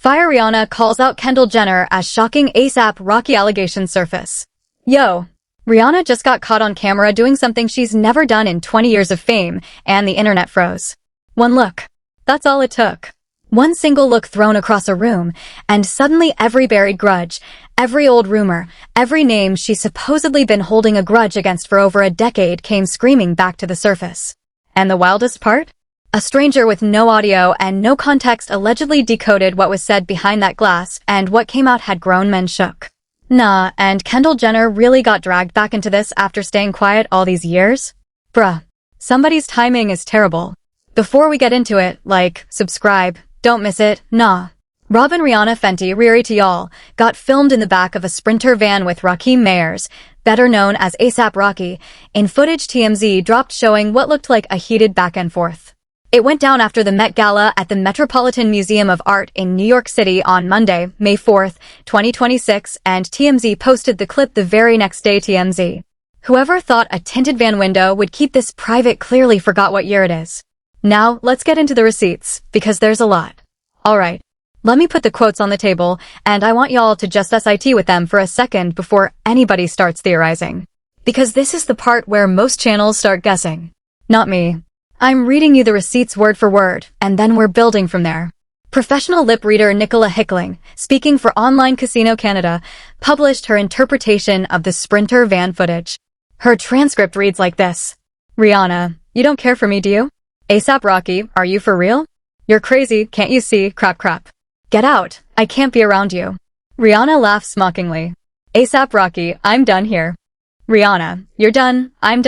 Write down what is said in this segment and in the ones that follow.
Fire Rihanna calls out Kendall Jenner as shocking ASAP Rocky allegations surface. Yo! Rihanna just got caught on camera doing something she's never done in 20 years of fame, and the internet froze. One look. That's all it took. One single look thrown across a room, and suddenly every buried grudge, every old rumor, every name she's supposedly been holding a grudge against for over a decade came screaming back to the surface. And the wildest part? A stranger with no audio and no context allegedly decoded what was said behind that glass, and what came out had grown men shook. Nah, and Kendall Jenner really got dragged back into this after staying quiet all these years? Bruh. Somebody's timing is terrible. Before we get into it, like, subscribe, don't miss it, nah. Robin Rihanna Fenty Riri to y'all got filmed in the back of a Sprinter van with Rakim Mayers, better known as ASAP Rocky, in footage TMZ dropped showing what looked like a heated back and forth. It went down after the Met Gala at the Metropolitan Museum of Art in New York City on Monday, May 4th, 2026, and TMZ posted the clip the very next day. TMZ. Whoever thought a tinted van window would keep this private clearly forgot what year it is. Now, let's get into the receipts, because there's a lot. Alright. Let me put the quotes on the table, and I want y'all to just sit with them for a second before anybody starts theorizing. Because this is the part where most channels start guessing. Not me. I'm reading you the receipts word for word, and then we're building from there. Professional lip reader Nicola Hickling, speaking for Online Casino Canada, published her interpretation of the Sprinter van footage. Her transcript reads like this. Rihanna, you don't care for me, do you? ASAP Rocky, are you for real? You're crazy, can't you see? Crap. Get out, I can't be around you. Rihanna laughs mockingly. ASAP Rocky, I'm done here. Rihanna, you're done, I'm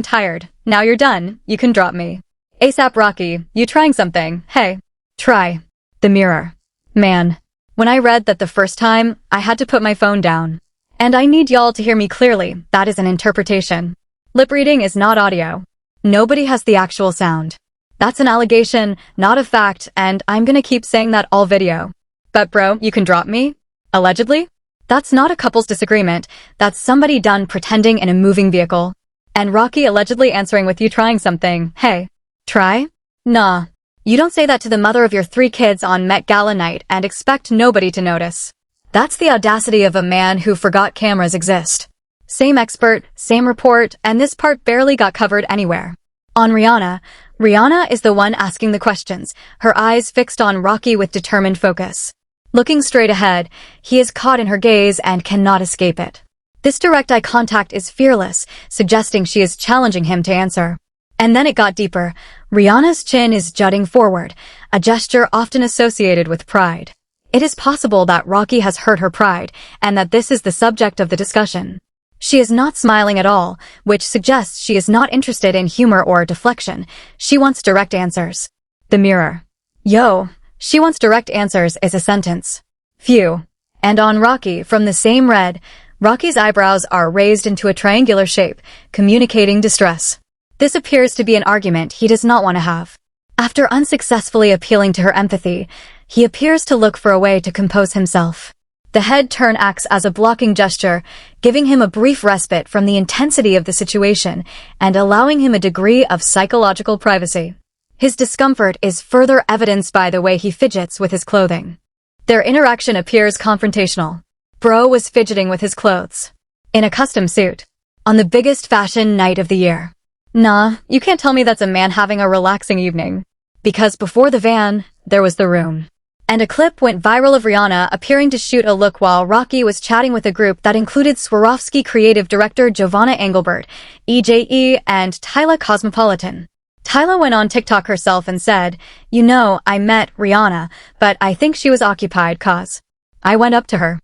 tired. Now you're done, you can drop me. ASAP Rocky, you trying something? Hey. Try. The mirror. Man. When I read that the first time, I had to put my phone down. And I need y'all to hear me clearly, that is an interpretation. Lip reading is not audio. Nobody has the actual sound. That's an allegation, not a fact, and I'm gonna keep saying that all video. But bro, you can drop me? Allegedly? That's not a couple's disagreement, that's somebody done pretending in a moving vehicle. And Rocky allegedly answering with you trying something, hey. Try? Nah. You don't say that to the mother of your 3 kids on Met Gala night and expect nobody to notice. That's the audacity of a man who forgot cameras exist. Same expert, same report, and this part barely got covered anywhere. On Rihanna, Rihanna is the one asking the questions, her eyes fixed on Rocky with determined focus. Looking straight ahead, he is caught in her gaze and cannot escape it. This direct eye contact is fearless, suggesting she is challenging him to answer. And then it got deeper. Rihanna's chin is jutting forward, a gesture often associated with pride. It is possible that Rocky has hurt her pride, and that this is the subject of the discussion. She is not smiling at all, which suggests she is not interested in humor or deflection. She wants direct answers. The mirror. Yo, she wants direct answers is a sentence. Phew. And on Rocky, from the same red, Rocky's eyebrows are raised into a triangular shape, communicating distress. This appears to be an argument he does not want to have. After unsuccessfully appealing to her empathy, he appears to look for a way to compose himself. The head turn acts as a blocking gesture, giving him a brief respite from the intensity of the situation and allowing him a degree of psychological privacy. His discomfort is further evidenced by the way he fidgets with his clothing. Their interaction appears confrontational. Bro was fidgeting with his clothes. In a custom suit. On the biggest fashion night of the year. Nah, you can't tell me that's a man having a relaxing evening. Because before the van, there was the room. And a clip went viral of Rihanna appearing to shoot a look while Rocky was chatting with a group that included Swarovski creative director Giovanna Engelbert, EJE, and Tyla Cosmopolitan. Tyla went on TikTok herself and said, you know, I met Rihanna, but I think she was occupied cause. I went up to her.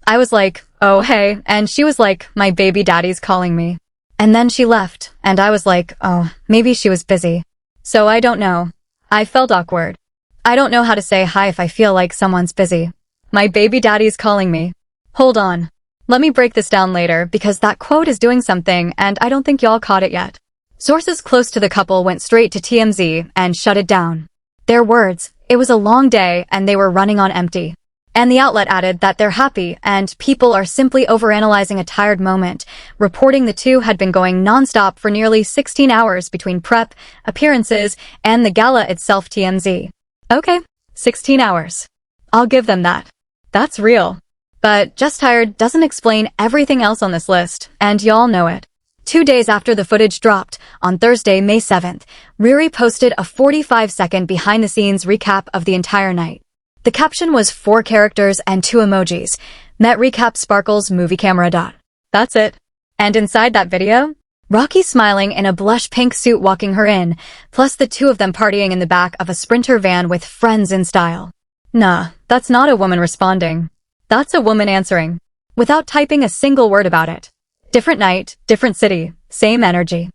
I was like, oh hey, and she was like, my baby daddy's calling me. And then she left, and I was like, oh, maybe she was busy. So I don't know. I felt awkward. I don't know how to say hi if I feel like someone's busy. My baby daddy's calling me. Hold on. Let me break this down later because that quote is doing something and I don't think y'all caught it yet. Sources close to the couple went straight to TMZ and shut it down. Their words, it was a long day and they were running on empty. And the outlet added that they're happy and people are simply overanalyzing a tired moment, reporting the two had been going non-stop for nearly 16 hours between prep, appearances, and the gala itself. TMZ. Okay, 16 hours. I'll give them that. That's real. But just tired doesn't explain everything else on this list, and y'all know it. 2 days after the footage dropped, on Thursday, May 7th, Riri posted a 45-second behind-the-scenes recap of the entire night. The caption was 4 characters and 2 emojis. Met recap sparkles movie camera dot. That's it. And inside that video, Rocky smiling in a blush pink suit walking her in, plus the 2 of them partying in the back of a Sprinter van with friends in style. Nah, that's not a woman responding. That's a woman answering, without typing a single word about it. Different night, different city, same energy.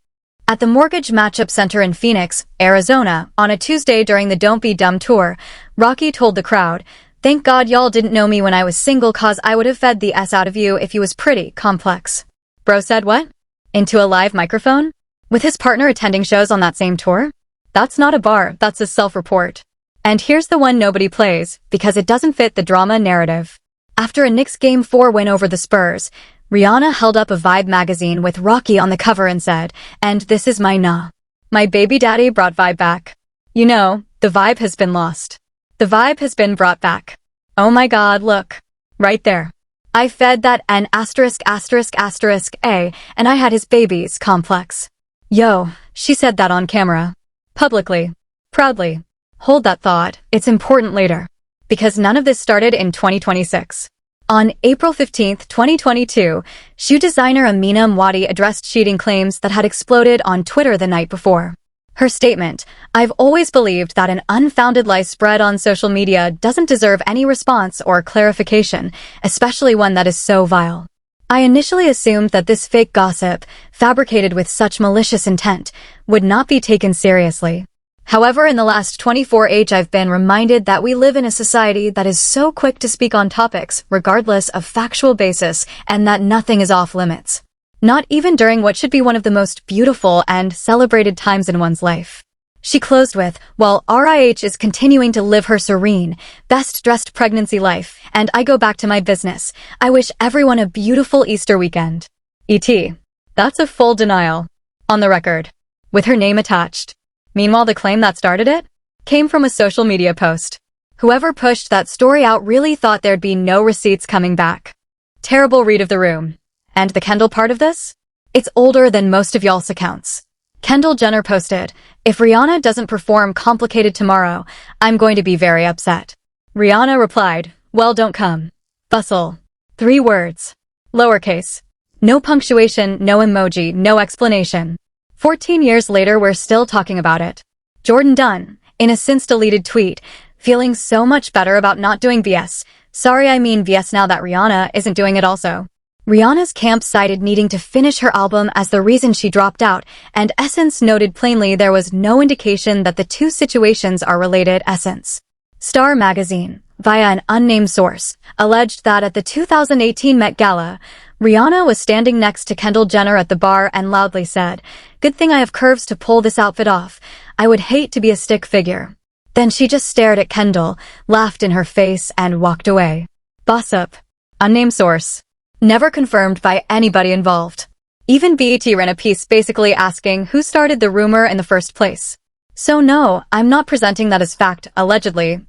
At the Mortgage Matchup Center in Phoenix, Arizona, on a Tuesday during the Don't Be Dumb tour, Rocky told the crowd, "Thank God y'all didn't know me when I was single, cause I would have fed the S out of you if you was pretty complex." Bro said what? Into a live microphone? With his partner attending shows on that same tour? That's not a bar, that's a self-report. And here's the one nobody plays, because it doesn't fit the drama narrative. After a Knicks Game 4 win over the Spurs, Rihanna held up a Vibe magazine with Rocky on the cover and said, "And this is my nah. My baby daddy brought Vibe back. You know, the vibe has been lost. The vibe has been brought back. Oh my God, look. Right there. I fed that N asterisk asterisk asterisk A, and I had his baby's complex." Yo, she said that on camera. Publicly. Proudly. Hold that thought, it's important later. Because none of this started in 2026. On April 15, 2022, shoe designer Amina Mwadi addressed cheating claims that had exploded on Twitter the night before. Her statement, "I've always believed that an unfounded lie spread on social media doesn't deserve any response or clarification, especially one that is so vile. I initially assumed that this fake gossip, fabricated with such malicious intent, would not be taken seriously. However, in the last 24 I've been reminded that we live in a society that is so quick to speak on topics, regardless of factual basis, and that nothing is off limits. Not even during what should be one of the most beautiful and celebrated times in one's life." She closed with, "While RIH is continuing to live her serene, best-dressed pregnancy life, and I go back to my business, I wish everyone a beautiful Easter weekend." E.T. That's a full denial. On the record. With her name attached. Meanwhile, the claim that started it came from a social media post. Whoever pushed that story out really thought there'd be no receipts coming back. Terrible read of the room. And the Kendall part of this? It's older than most of y'all's accounts. Kendall Jenner posted, "If Rihanna doesn't perform Complicated tomorrow, I'm going to be very upset." Rihanna replied, "Well, don't come. Bustle. 3 words. Lowercase. No punctuation, no emoji, no explanation. 14 years later, we're still talking about it." Jordan Dunn, in a since-deleted tweet, feeling so much better about not doing VS. Sorry, I mean VS now that Rihanna isn't doing it also. Rihanna's camp cited needing to finish her album as the reason she dropped out, and Essence noted plainly there was no indication that the 2 situations are related. Essence. Star magazine, via an unnamed source, alleged that at the 2018 Met Gala, Rihanna was standing next to Kendall Jenner at the bar and loudly said, "Good thing I have curves to pull this outfit off. I would hate to be a stick figure." Then she just stared at Kendall, laughed in her face, and walked away. Gossip. Unnamed source. Never confirmed by anybody involved. Even BET ran a piece basically asking who started the rumor in the first place. So no, I'm not presenting that as fact. Allegedly.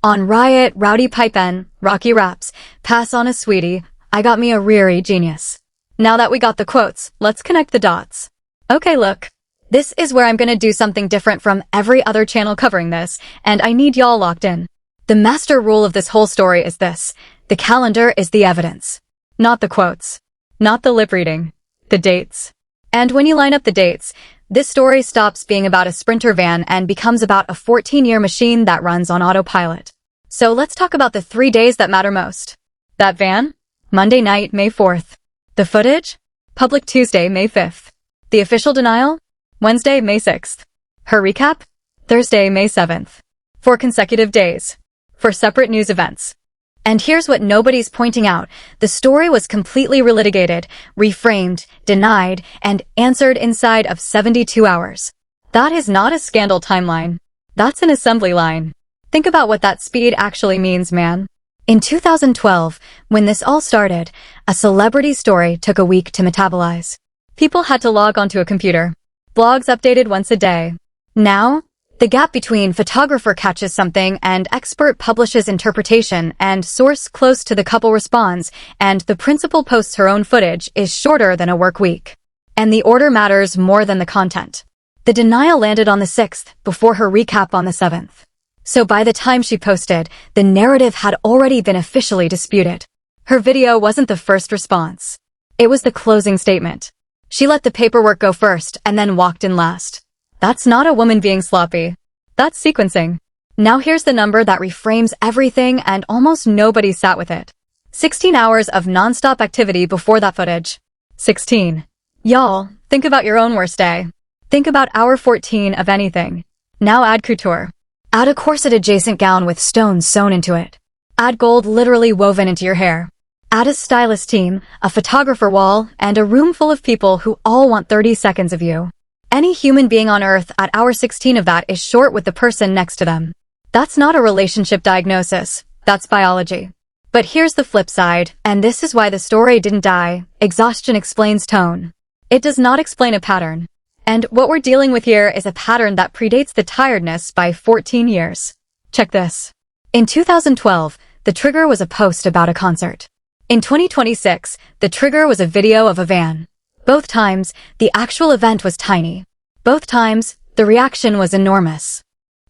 On Riot, Rowdy Pipen, Rocky raps, "Pass on a sweetie, I got me a Riri genius." Now that we got the quotes, let's connect the dots. Okay, look. This is where I'm gonna do something different from every other channel covering this, and I need y'all locked in. The master rule of this whole story is this: the calendar is the evidence. Not the quotes. Not the lip reading. The dates. And when you line up the dates, this story stops being about a Sprinter van and becomes about a 14-year machine that runs on autopilot. So let's talk about the 3 days that matter most. That van? Monday night, May 4th. The footage? Public Tuesday, May 5th. The official denial? Wednesday, May 6th. Her recap? Thursday, May 7th. 4 consecutive days. 4 separate news events. And here's what nobody's pointing out. The story was completely relitigated, reframed, denied, and answered inside of 72 hours. That is not a scandal timeline. That's an assembly line. Think about what that speed actually means, man. In 2012, when this all started, a celebrity story took a week to metabolize. People had to log onto a computer. Blogs updated once a day. Now, The gap between photographer catches something and expert publishes interpretation and source close to the couple responds and the principal posts her own footage is shorter than a work week. And the order matters more than the content. The denial landed on the 6th before her recap on the 7th. So by the time she posted, the narrative had already been officially disputed. Her video wasn't the first response. It was the closing statement. She let the paperwork go first and then walked in last. That's not a woman being sloppy. That's sequencing. Now here's the number that reframes everything and almost nobody sat with it. 16 hours of non-stop activity before that footage. 16. Y'all, think about your own worst day. Think about hour 14 of anything. Now add couture. Add a corset-adjacent gown with stones sewn into it. Add gold literally woven into your hair. Add a stylist team, a photographer wall, and a room full of people who all want 30 seconds of you. Any human being on Earth at hour 16 of that is short with the person next to them. That's not a relationship diagnosis. That's biology. But here's the flip side, and this is why the story didn't die. Exhaustion explains tone. It does not explain a pattern. And what we're dealing with here is a pattern that predates the tiredness by 14 years. Check this. In 2012, the trigger was a post about a concert. In 2026, the trigger was a video of a van. Both times, the actual event was tiny. Both times, the reaction was enormous.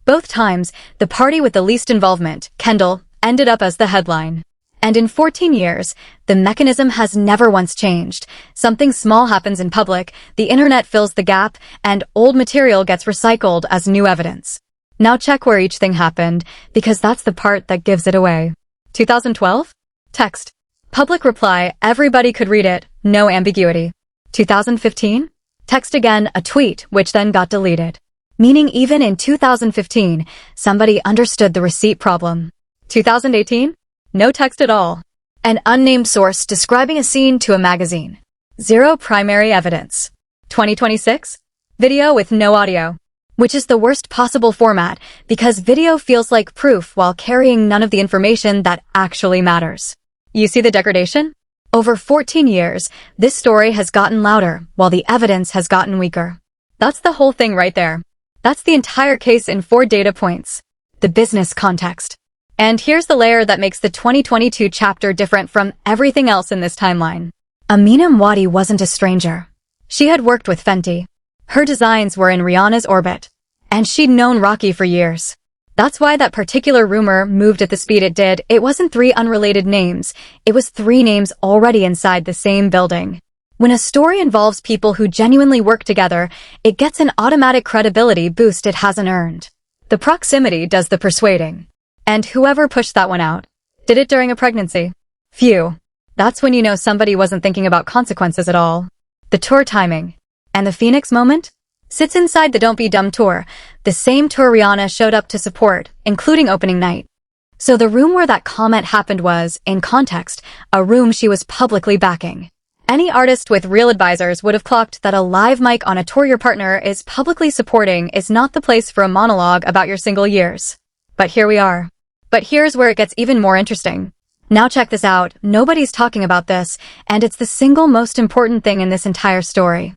Both times, the party with the least involvement, Kendall, ended up as the headline. And in 14 years, the mechanism has never once changed. Something small happens in public, the internet fills the gap, and old material gets recycled as new evidence. Now check where each thing happened, because that's the part that gives it away. 2012? Text. Public reply, everybody could read it, no ambiguity. 2015? Text again, a tweet, which then got deleted. Meaning even in 2015, somebody understood the receipt problem. 2018? No text at all. An unnamed source describing a scene to a magazine. Zero primary evidence. 2026? Video with no audio. Which is the worst possible format because video feels like proof while carrying none of the information that actually matters. You see the degradation? Over 14 years, this story has gotten louder while the evidence has gotten weaker. That's the whole thing right there. That's the entire case in 4 data points. The business context. And here's the layer that makes the 2022 chapter different from everything else in this timeline. Amina Mwadi wasn't a stranger. She had worked with Fenty. Her designs were in Rihanna's orbit. And she'd known Rocky for years. That's why that particular rumor moved at the speed it did. It wasn't 3 unrelated names. It was 3 names already inside the same building. When a story involves people who genuinely work together, it gets an automatic credibility boost it hasn't earned. The proximity does the persuading. And whoever pushed that one out did it during a pregnancy. Phew. That's when you know somebody wasn't thinking about consequences at all. The tour timing. And the Phoenix moment? Sits inside the Don't Be Dumb tour, the same tour Rihanna showed up to support, including opening night. So the room where that comment happened was, in context, a room she was publicly backing. Any artist with real advisors would have clocked that a live mic on a tour your partner is publicly supporting is not the place for a monologue about your single years. But here we are. But here's where it gets even more interesting. Now check this out, nobody's talking about this, and it's the single most important thing in this entire story.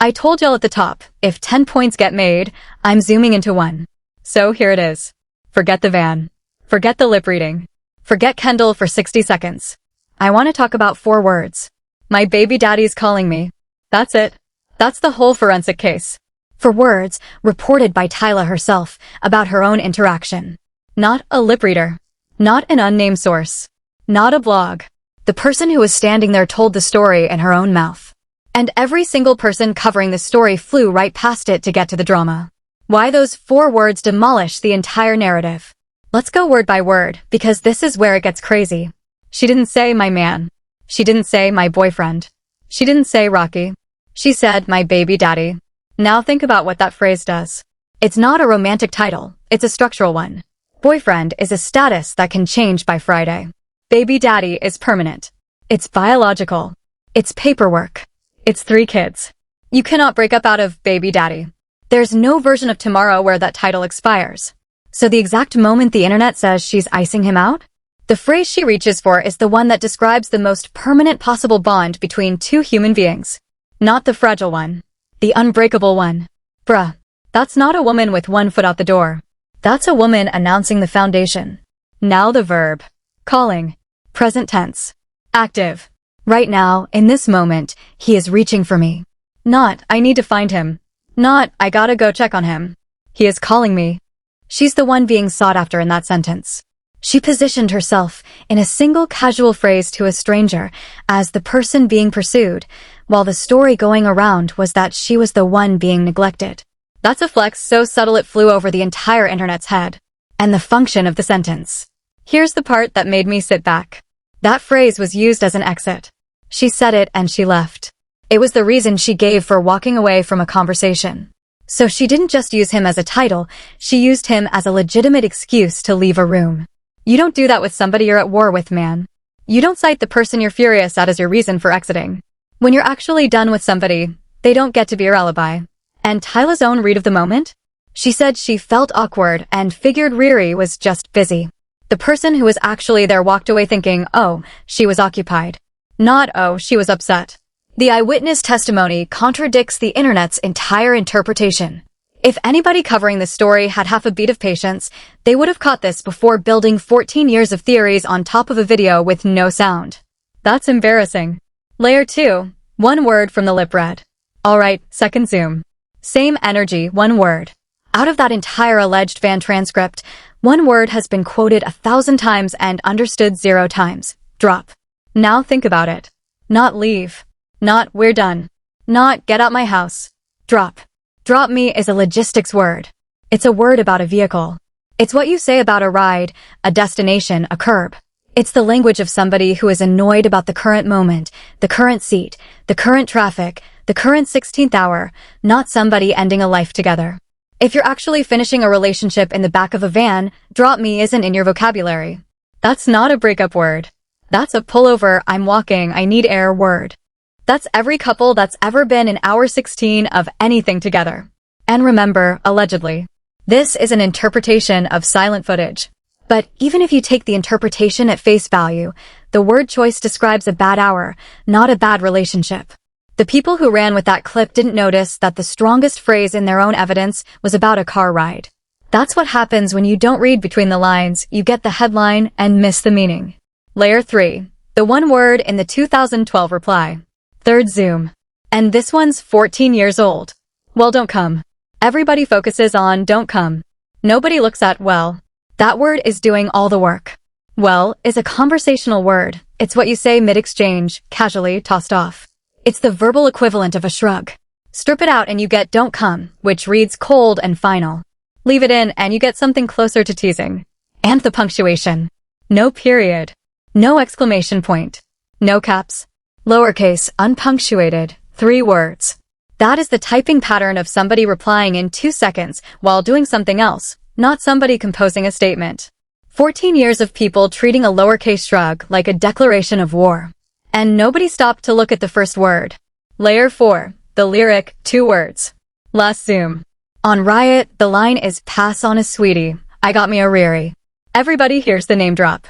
I told y'all at the top, if 10 points get made, I'm zooming into 1. So here it is. Forget the van. Forget the lip reading. Forget Kendall for 60 seconds. I want to talk about 4 words. My baby daddy's calling me. That's it. That's the whole forensic case. 4 words, reported by Tyla herself, about her own interaction. Not a lip reader. Not an unnamed source. Not a blog. The person who was standing there told the story in her own mouth. And every single person covering the story flew right past it to get to the drama. Why those 4 words demolish the entire narrative? Let's go word by word, because this is where it gets crazy. She didn't say my man. She didn't say my boyfriend. She didn't say Rocky. She said my baby daddy. Now think about what that phrase does. It's not a romantic title, it's a structural one. Boyfriend is a status that can change by Friday. Baby daddy is permanent. It's biological. It's paperwork. It's 3 kids. You cannot break up out of baby daddy. There's no version of tomorrow where that title expires. So the exact moment the internet says she's icing him out? The phrase she reaches for is the one that describes the most permanent possible bond between 2 human beings. Not the fragile one. The unbreakable one. Bruh. That's not a woman with one foot out the door. That's a woman announcing the foundation. Now the verb. Calling. Present tense. Active. Right now, in this moment, he is reaching for me. Not, I need to find him. Not, I gotta go check on him. He is calling me. She's the one being sought after in that sentence. She positioned herself in a single casual phrase to a stranger as the person being pursued, while the story going around was that she was the one being neglected. That's a flex so subtle it flew over the entire internet's head. And the function of the sentence. Here's the part that made me sit back. That phrase was used as an exit. She said it and she left. It was the reason she gave for walking away from a conversation. So she didn't just use him as a title, she used him as a legitimate excuse to leave a room. You don't do that with somebody you're at war with, man. You don't cite the person you're furious at as your reason for exiting. When you're actually done with somebody, they don't get to be your alibi. And Tyla's own read of the moment? She said she felt awkward and figured Riri was just busy. The person who was actually there walked away thinking, oh, she was occupied. Not, oh, she was upset. The eyewitness testimony contradicts the internet's entire interpretation. If anybody covering this story had half a beat of patience, they would have caught this before building 14 years of theories on top of a video with no sound. That's embarrassing. Layer 2. One word from the lip read. Alright, second zoom. Same energy, one word. Out of that entire alleged fan transcript, one word has been quoted 1,000 times and understood 0 times. Drop. Now think about it. Not leave. Not we're done. Not get out my house. Drop. Drop me is a logistics word. It's a word about a vehicle. It's what you say about a ride, a destination, a curb. It's the language of somebody who is annoyed about the current moment, the current seat, the current traffic, the current 16th hour, not somebody ending a life together. If you're actually finishing a relationship in the back of a van, drop me isn't in your vocabulary. That's not a breakup word. That's a pullover, I'm walking, I need air word. That's every couple that's ever been in hour 16 of anything together. And remember, allegedly. This is an interpretation of silent footage. But even if you take the interpretation at face value, the word choice describes a bad hour, not a bad relationship. The people who ran with that clip didn't notice that the strongest phrase in their own evidence was about a car ride. That's what happens when you don't read between the lines, you get the headline and miss the meaning. Layer 3. The one word in the 2012 reply. Third zoom. And this one's 14 years old. Well, don't come. Everybody focuses on don't come. Nobody looks at well. That word is doing all the work. Well is a conversational word. It's what you say mid-exchange, casually tossed off. It's the verbal equivalent of a shrug. Strip it out and you get don't come, which reads cold and final. Leave it in and you get something closer to teasing. And the punctuation. No period. No exclamation point. No caps. Lowercase, unpunctuated, 3 words. That is the typing pattern of somebody replying in 2 seconds while doing something else, not somebody composing a statement. 14 years of people treating a lowercase shrug like a declaration of war. And nobody stopped to look at the first word. Layer 4, the lyric, 2 words. Last zoom. On Riot, the line is pass on a sweetie, I got me a Riri. Everybody hears the name drop.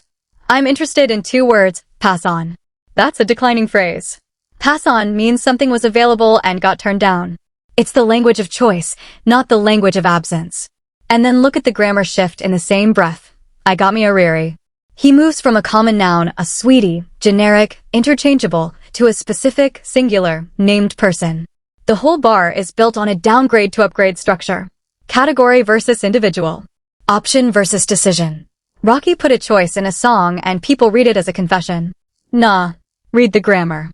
I'm interested in 2 words, pass on. That's a declining phrase. Pass on means something was available and got turned down. It's the language of choice, not the language of absence. And then look at the grammar shift in the same breath. I got me a Riri. He moves from a common noun, a sweetie, generic, interchangeable, to a specific, singular, named person. The whole bar is built on a downgrade to upgrade structure. Category versus individual. Option versus decision. Rocky put a choice in a song and people read it as a confession. Nah. Read the grammar.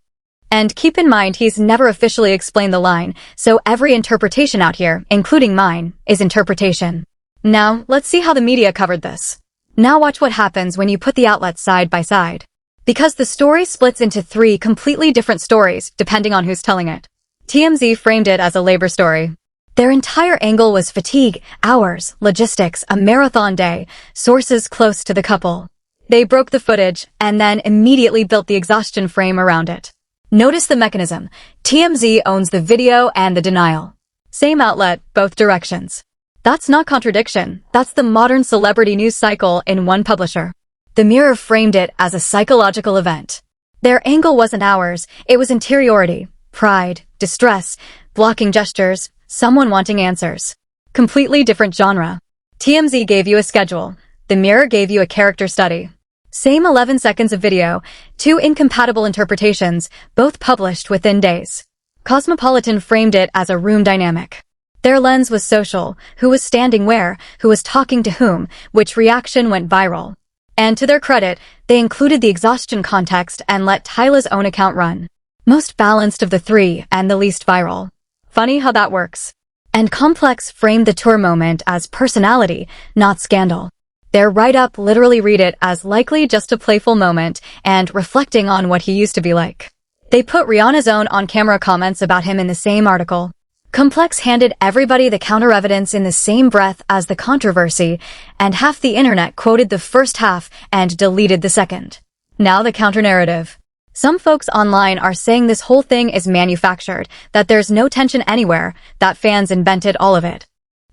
And keep in mind he's never officially explained the line, so every interpretation out here, including mine, is interpretation. Now, let's see how the media covered this. Now watch what happens when you put the outlets side by side. Because the story splits into 3 completely different stories, depending on who's telling it. TMZ framed it as a labor story. Their entire angle was fatigue, hours, logistics, a marathon day, sources close to the couple. They broke the footage and then immediately built the exhaustion frame around it. Notice the mechanism. TMZ owns the video and the denial. Same outlet, both directions. That's not contradiction. That's the modern celebrity news cycle in one publisher. The Mirror framed it as a psychological event. Their angle wasn't ours. It was interiority, pride, distress, blocking gestures, someone wanting answers. Completely different genre. TMZ gave you a schedule. The Mirror gave you a character study. Same 11 seconds of video, two incompatible interpretations, both published within days. Cosmopolitan framed it as a room dynamic. Their lens was social, who was standing where, who was talking to whom, which reaction went viral. And to their credit, they included the exhaustion context and let Tyla's own account run. Most balanced of the three and the least viral. Funny how that works. And Complex framed the tour moment as personality, not scandal. Their write-up literally read it as likely just a playful moment and reflecting on what he used to be like. They put Rihanna's own on-camera comments about him in the same article. Complex handed everybody the counter-evidence in the same breath as the controversy, and half the internet quoted the first half and deleted the second. Now the counter-narrative. Some folks online are saying this whole thing is manufactured, that there's no tension anywhere, that fans invented all of it.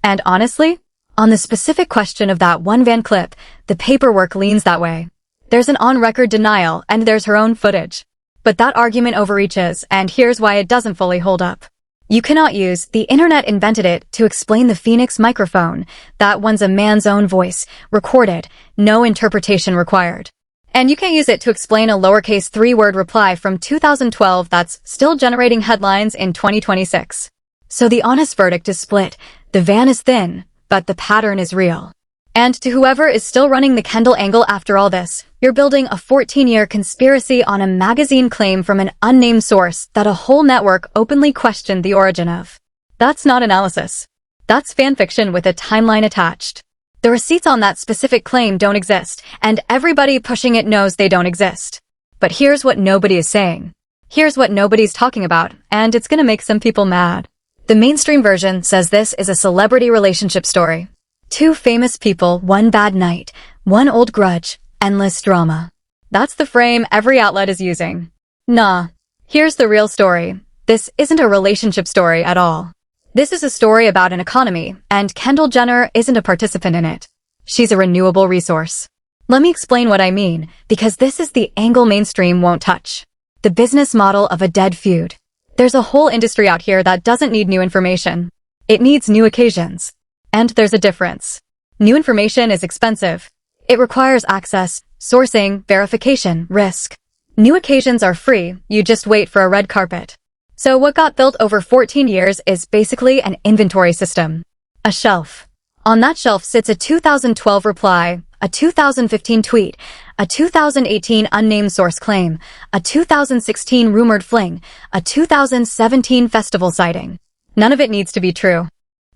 And honestly, on the specific question of that one van clip, the paperwork leans that way. There's an on-record denial, and there's her own footage. But that argument overreaches, and here's why it doesn't fully hold up. You cannot use "the internet invented it" to explain the Phoenix microphone. That one's a man's own voice, recorded, no interpretation required. And you can't use it to explain a lowercase 3-word reply from 2012 that's still generating headlines in 2026. So the honest verdict is split. The van is thin, but the pattern is real. And to whoever is still running the Kendall angle after all this, you're building a 14-year conspiracy on a magazine claim from an unnamed source that a whole network openly questioned the origin of. That's not analysis. That's fanfiction with a timeline attached. The receipts on that specific claim don't exist, and everybody pushing it knows they don't exist. But here's what nobody is saying. Here's what nobody's talking about, and it's gonna make some people mad. The mainstream version says this is a celebrity relationship story. Two famous people, one bad night, one old grudge, endless drama. That's the frame every outlet is using. Nah. Here's the real story. This isn't a relationship story at all. This is a story about an economy, and Kendall Jenner isn't a participant in it. She's a renewable resource. Let me explain what I mean, because this is the angle mainstream won't touch. The business model of a dead feud. There's a whole industry out here that doesn't need new information. It needs new occasions. And there's a difference. New information is expensive. It requires access, sourcing, verification, risk. New occasions are free, you just wait for a red carpet. So what got built over 14 years is basically an inventory system. A shelf. On that shelf sits a 2012 reply, a 2015 tweet, a 2018 unnamed source claim, a 2016 rumored fling, a 2017 festival sighting. None of it needs to be true.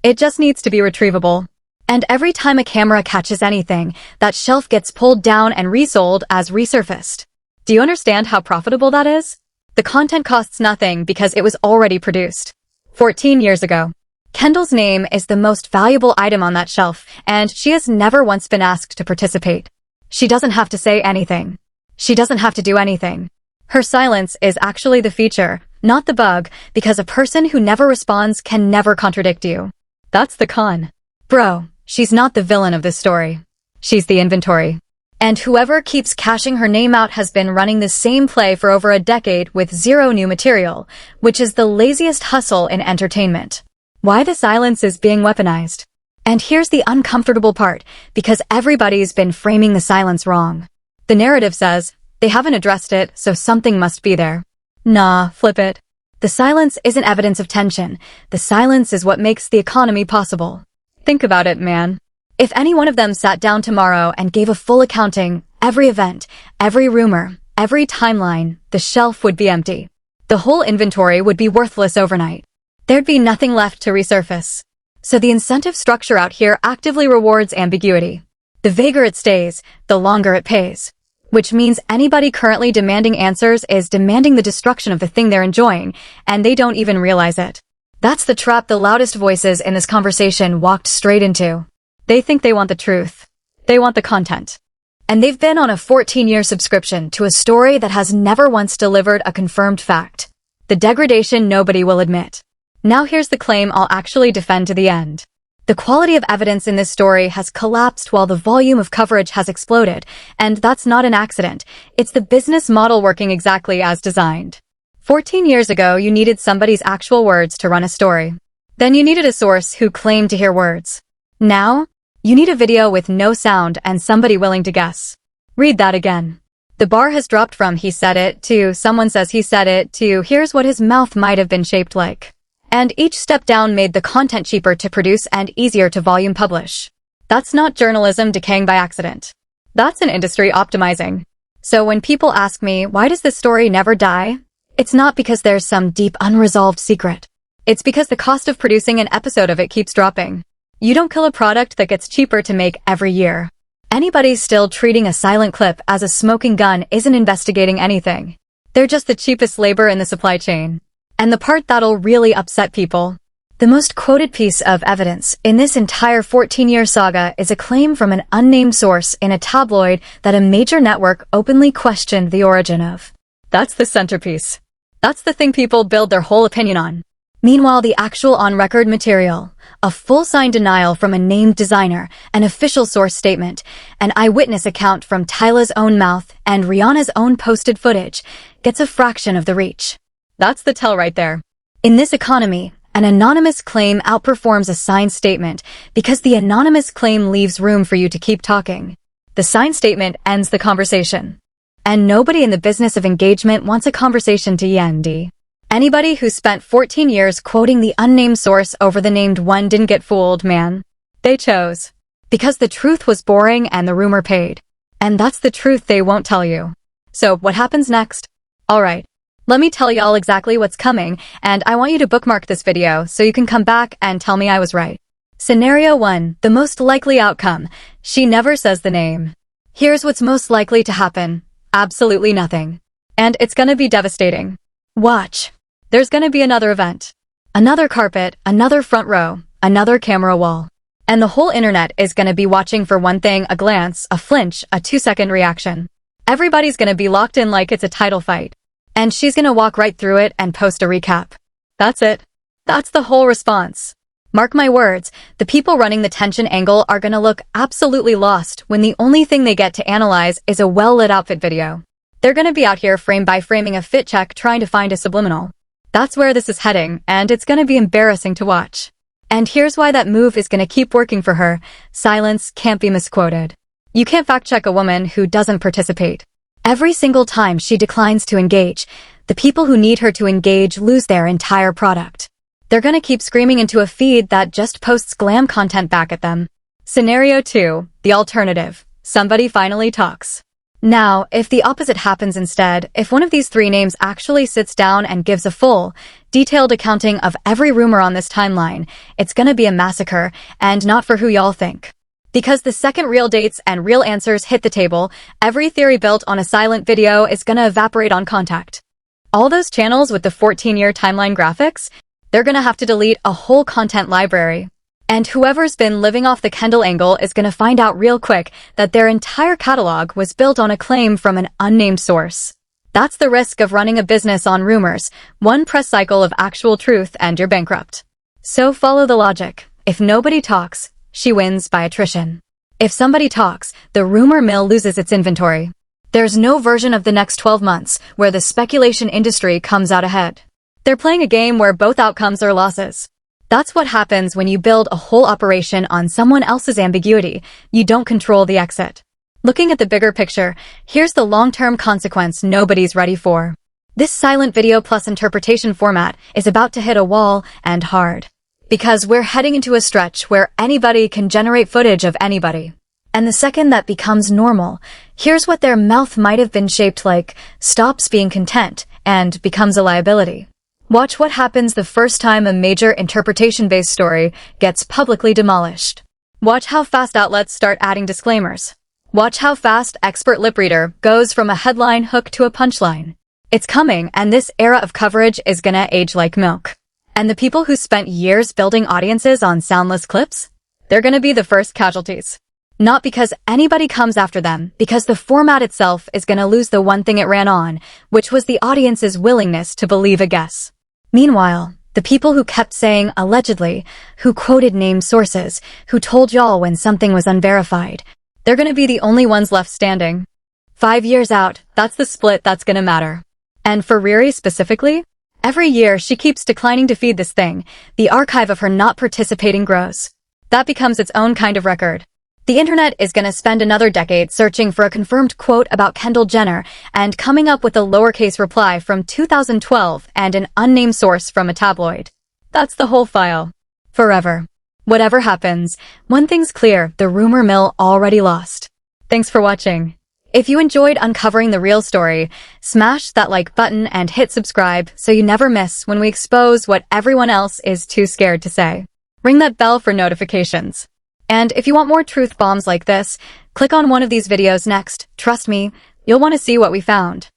It just needs to be retrievable. And every time a camera catches anything, that shelf gets pulled down and resold as resurfaced. Do you understand how profitable that is? The content costs nothing because it was already produced. 14 years ago. Kendall's name is the most valuable item on that shelf, and she has never once been asked to participate. She doesn't have to say anything. She doesn't have to do anything. Her silence is actually the feature, not the bug, because a person who never responds can never contradict you. That's the con. Bro, she's not the villain of this story. She's the inventory. And whoever keeps cashing her name out has been running the same play for over a decade with zero new material, which is the laziest hustle in entertainment. Why the silence is being weaponized. And here's the uncomfortable part, because everybody's been framing the silence wrong. The narrative says, they haven't addressed it, so something must be there. Nah, flip it. The silence isn't evidence of tension. The silence is what makes the economy possible. Think about it, man. If any one of them sat down tomorrow and gave a full accounting, every event, every rumor, every timeline, the shelf would be empty. The whole inventory would be worthless overnight. There'd be nothing left to resurface. So the incentive structure out here actively rewards ambiguity. The vaguer it stays, the longer it pays. Which means anybody currently demanding answers is demanding the destruction of the thing they're enjoying, and they don't even realize it. That's the trap the loudest voices in this conversation walked straight into. They think they want the truth. They want the content. And they've been on a 14-year subscription to a story that has never once delivered a confirmed fact. The degradation nobody will admit. Now here's the claim I'll actually defend to the end. The quality of evidence in this story has collapsed while the volume of coverage has exploded, and that's not an accident. It's the business model working exactly as designed. 14 years ago, you needed somebody's actual words to run a story. Then you needed a source who claimed to hear words. Now, you need a video with no sound and somebody willing to guess. Read that again. The bar has dropped from he said it to someone says he said it to here's what his mouth might have been shaped like. And each step down made the content cheaper to produce and easier to volume publish. That's not journalism decaying by accident. That's an industry optimizing. So when people ask me, why does this story never die? It's not because there's some deep unresolved secret. It's because the cost of producing an episode of it keeps dropping. You don't kill a product that gets cheaper to make every year. Anybody still treating a silent clip as a smoking gun isn't investigating anything. They're just the cheapest labor in the supply chain. And the part that'll really upset people. The most quoted piece of evidence in this entire 14-year saga is a claim from an unnamed source in a tabloid that a major network openly questioned the origin of. That's the centerpiece. That's the thing people build their whole opinion on. Meanwhile, the actual on-record material, a full-signed denial from a named designer, an official source statement, an eyewitness account from Tyla's own mouth, and Rihanna's own posted footage, gets a fraction of the reach. That's the tell right there. In this economy, an anonymous claim outperforms a signed statement because the anonymous claim leaves room for you to keep talking. The signed statement ends the conversation. And nobody in the business of engagement wants a conversation to end. Anybody who spent 14 years quoting the unnamed source over the named one didn't get fooled, man. They chose. Because the truth was boring and the rumor paid. And that's the truth they won't tell you. So what happens next? Alright. Let me tell y'all exactly what's coming, and I want you to bookmark this video so you can come back and tell me I was right. Scenario 1, the most likely outcome. She never says the name. Here's what's most likely to happen. Absolutely nothing. And it's gonna be devastating. Watch. There's gonna be another event. Another carpet, another front row, another camera wall. And the whole internet is gonna be watching for one thing, a glance, a flinch, a 2-second reaction. Everybody's gonna be locked in like it's a title fight. And she's gonna walk right through it and post a recap. That's it. That's the whole response. Mark my words, the people running the tension angle are gonna look absolutely lost when the only thing they get to analyze is a well-lit outfit video. They're gonna be out here frame by framing a fit check trying to find a subliminal. That's where this is heading, and it's gonna be embarrassing to watch. And here's why that move is gonna keep working for her. Silence can't be misquoted. You can't fact-check a woman who doesn't participate. Every single time she declines to engage, the people who need her to engage lose their entire product. They're gonna keep screaming into a feed that just posts glam content back at them. Scenario 2, the alternative. Somebody finally talks. Now, if the opposite happens instead, if one of these three names actually sits down and gives a full, detailed accounting of every rumor on this timeline, it's gonna be a massacre, and not for who y'all think. Because the second real dates and real answers hit the table, every theory built on a silent video is gonna evaporate on contact. All those channels with the 14-year timeline graphics, they're gonna have to delete a whole content library. And whoever's been living off the Kendall angle is gonna find out real quick that their entire catalog was built on a claim from an unnamed source. That's the risk of running a business on rumors, one press cycle of actual truth and you're bankrupt. So follow the logic. If nobody talks, she wins by attrition. If somebody talks, the rumor mill loses its inventory. There's no version of the next 12 months where the speculation industry comes out ahead. They're playing a game where both outcomes are losses. That's what happens when you build a whole operation on someone else's ambiguity. You don't control the exit. Looking at the bigger picture, here's the long-term consequence nobody's ready for. This silent video plus interpretation format is about to hit a wall, and hard. Because we're heading into a stretch where anybody can generate footage of anybody. And the second that becomes normal, here's what their mouth might have been shaped like, stops being content, and becomes a liability. Watch what happens the first time a major interpretation-based story gets publicly demolished. Watch how fast outlets start adding disclaimers. Watch how fast expert lip reader goes from a headline hook to a punchline. It's coming, and this era of coverage is gonna age like milk. And the people who spent years building audiences on soundless clips? They're gonna be the first casualties. Not because anybody comes after them, because the format itself is gonna lose the one thing it ran on, which was the audience's willingness to believe a guess. Meanwhile, the people who kept saying allegedly, who quoted named sources, who told y'all when something was unverified, they're gonna be the only ones left standing. 5 years out, that's the split that's gonna matter. And for Riri specifically, Every year, she keeps declining to feed this thing. The archive of her not participating grows. That becomes its own kind of record. The internet is gonna spend another decade searching for a confirmed quote about Kendall Jenner and coming up with a lowercase reply from 2012 and an unnamed source from a tabloid. That's the whole file. Forever. Whatever happens, one thing's clear, the rumor mill already lost. Thanks for watching. If you enjoyed uncovering the real story, smash that like button and hit subscribe so you never miss when we expose what everyone else is too scared to say. Ring that bell for notifications. And if you want more truth bombs like this, click on one of these videos next. Trust me, you'll want to see what we found.